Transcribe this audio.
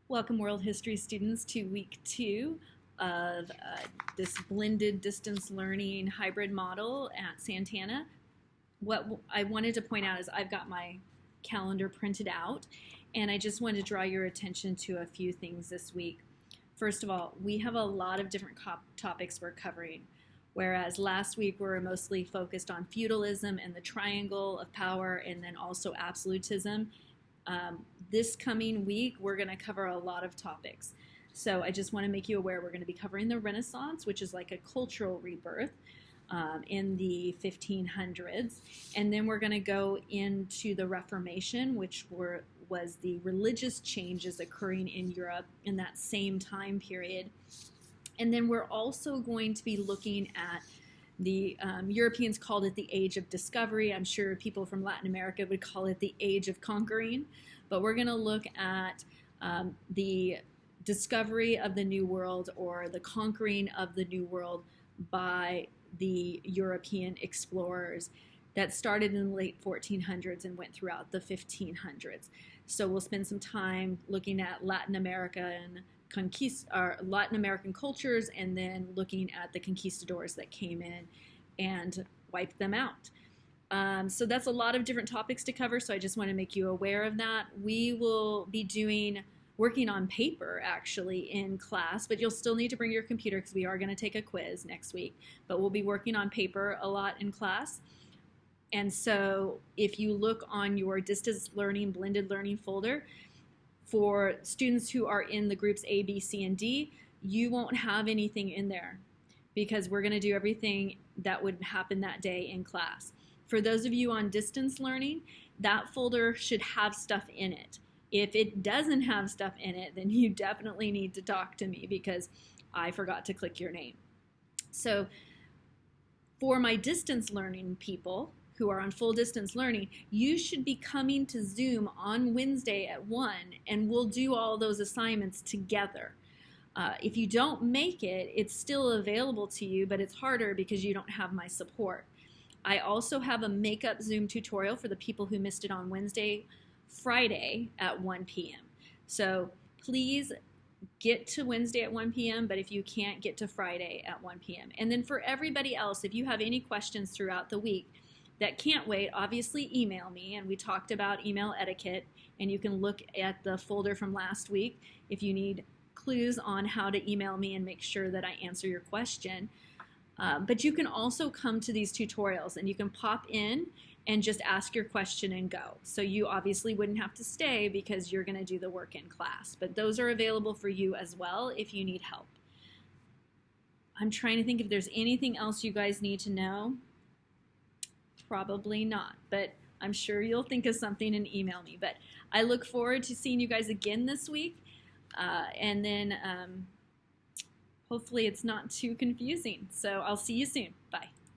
Welcome, world history students, to week 2 of this blended distance learning hybrid model at Santana. What I wanted to point out is I've got my calendar printed out, and I just wanted to draw your attention to a few things this week. First of all, we have a lot of different topics we're covering. Whereas last week we were mostly focused on feudalism and the triangle of power, and then also absolutism. This coming week, we're going to cover a lot of topics. So I just want to make you aware we're going to be covering the Renaissance, which is like a cultural rebirth in the 1500s. And then we're going to go into the Reformation, which was the religious changes occurring in Europe in that same time period. And then we're also going to be looking at the Europeans called it the Age of Discovery. I'm sure people from Latin America would call it the Age of Conquering. But we're going to look at the discovery of the New World, or the conquering of the New World by the European explorers that started in the late 1400s and went throughout the 1500s. So we'll spend some time looking at Latin American cultures, and then looking at the conquistadors that came in and wiped them out. So that's a lot of different topics to cover, so I just want to make you aware of that. We will be working on paper actually in class, but you'll still need to bring your computer because we are going to take a quiz next week. But we'll be working on paper a lot in class. And so if you look on your distance learning, blended learning folder, for students who are in the groups A, B, C, and D, you won't have anything in there because we're going to do everything that would happen that day in class. For those of you on distance learning, that folder should have stuff in it. If it doesn't have stuff in it, then you definitely need to talk to me because I forgot to click your name. So for my distance learning people who are on full distance learning, you should be coming to Zoom on Wednesday at 1, and we'll do all those assignments together. If you don't make it, it's still available to you, but it's harder because you don't have my support. I also have a makeup Zoom tutorial for the people who missed it on Friday at 1 p.m. So please get to Wednesday at 1 p.m., but if you can't, get to Friday at 1 p.m. And then for everybody else, if you have any questions throughout the week that can't wait, obviously email me, and we talked about email etiquette, and you can look at the folder from last week if you need clues on how to email me and make sure that I answer your question. But you can also come to these tutorials, and you can pop in and just ask your question and go. So you obviously wouldn't have to stay because you're going to do the work in class. But those are available for you as well if you need help. I'm trying to think if there's anything else you guys need to know. Probably not, but I'm sure you'll think of something and email me. But I look forward to seeing you guys again this week. And then hopefully it's not too confusing. So I'll see you soon. Bye.